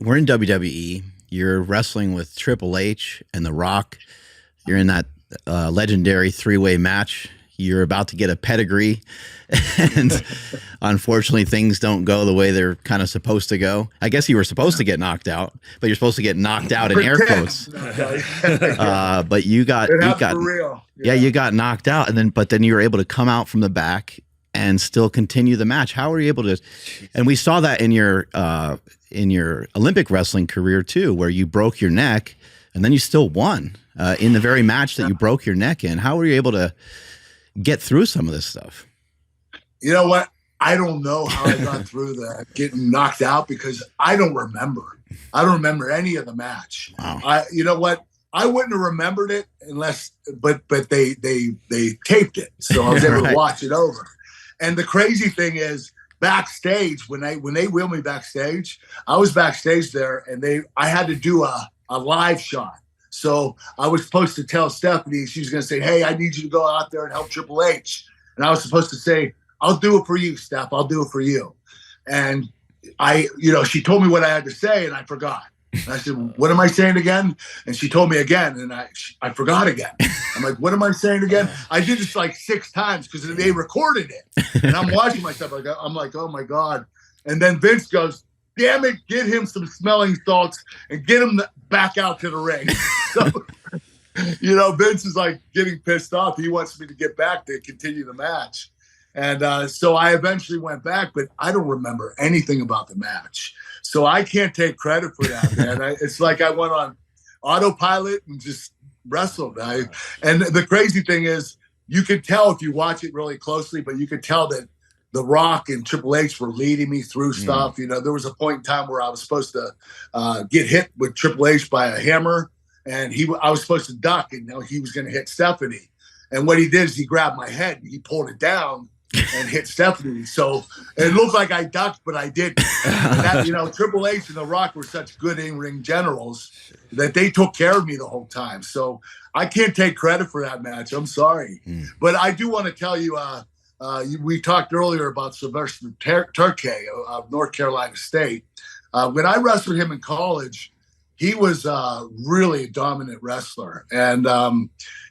we're in WWE. You're wrestling with Triple H and The Rock. You're in that legendary three-way match. You're about to get a pedigree, and unfortunately, things don't go the way they're kind of supposed to go. I guess you were supposed to get knocked out, but you're supposed to get knocked out in air quotes. But you got for real. Yeah, you got knocked out, but then you were able to come out from the back and still continue the match. How were you able to? And we saw that in your Olympic wrestling career too, where you broke your neck and then you still won in the very match that you broke your neck in. How were you able to get through some of this stuff? You know what? I don't know how I got through that, getting knocked out, because I don't remember. I don't remember any of the match. Wow. You know what? I wouldn't have remembered it but they taped it, so I was able to watch it over. And the crazy thing is, backstage, when they wheeled me backstage, I was backstage there, and I had to do a live shot. So I was supposed to tell Stephanie, she was going to say, "Hey, I need you to go out there and help Triple H." And I was supposed to say, "I'll do it for you, Steph. I'll do it for you." And she told me what I had to say, and I forgot. And I said, "What am I saying again?" And she told me again, and I forgot again. I'm like, "What am I saying again?" I did this like 6 times because they recorded it. And I'm watching myself. I'm like, "Oh my God." And then Vince goes, "Damn it, get him some smelling salts and get him back out to the ring." So, Vince is like getting pissed off. He wants me to get back to continue the match. And so I eventually went back, but I don't remember anything about the match. So I can't take credit for that, man. It's like I went on autopilot and just wrestled. And the crazy thing is, you could tell if you watch it really closely, but you could tell that The Rock and Triple H were leading me through stuff. There was a point in time where I was supposed to get hit with Triple H by a hammer, and I was supposed to duck, and he was going to hit Stephanie. And what he did is he grabbed my head and he pulled it down and hit Stephanie. So it looked like I ducked, but I didn't. Triple H and The Rock were such good in-ring generals that they took care of me the whole time. So I can't take credit for that match. I'm sorry. But I do want to tell you, we talked earlier about Sylvester Turkey of North Carolina State. When I wrestled him in college, he was really a dominant wrestler. And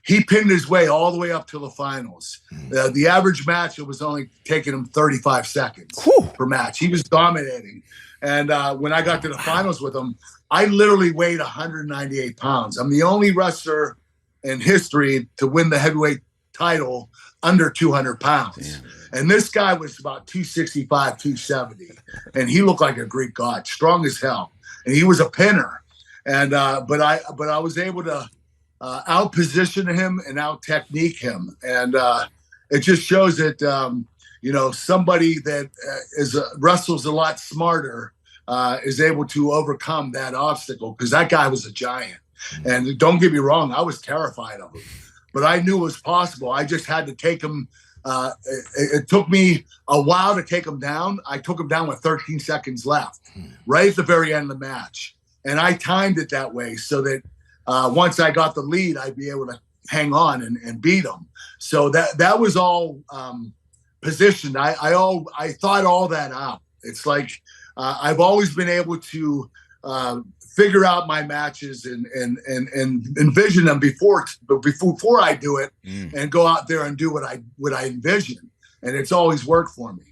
he pinned his way all the way up to the finals. The average match, it was only taking him 35 seconds per match. He was dominating. And when I got to the finals with him, I literally weighed 198 pounds. I'm the only wrestler in history to win the heavyweight title under 200 pounds. And this guy was about 265, 270. And he looked like a Greek god, strong as hell. And he was a pinner. And but I was able to out-position him and out-technique him. And it just shows that, somebody that wrestles a lot smarter is able to overcome that obstacle, because that guy was a giant. And don't get me wrong, I was terrified of him. But I knew it was possible. I just had to take him. It took me a while to take him down. I took him down with 13 seconds left, right at the very end of the match. And I timed it that way so that once I got the lead, I'd be able to hang on and beat him. So that was all positioned. I thought all that out. It's like I've always been able to figure out my matches and envision them before I do it, and go out there and do what I envision. And it's always worked for me.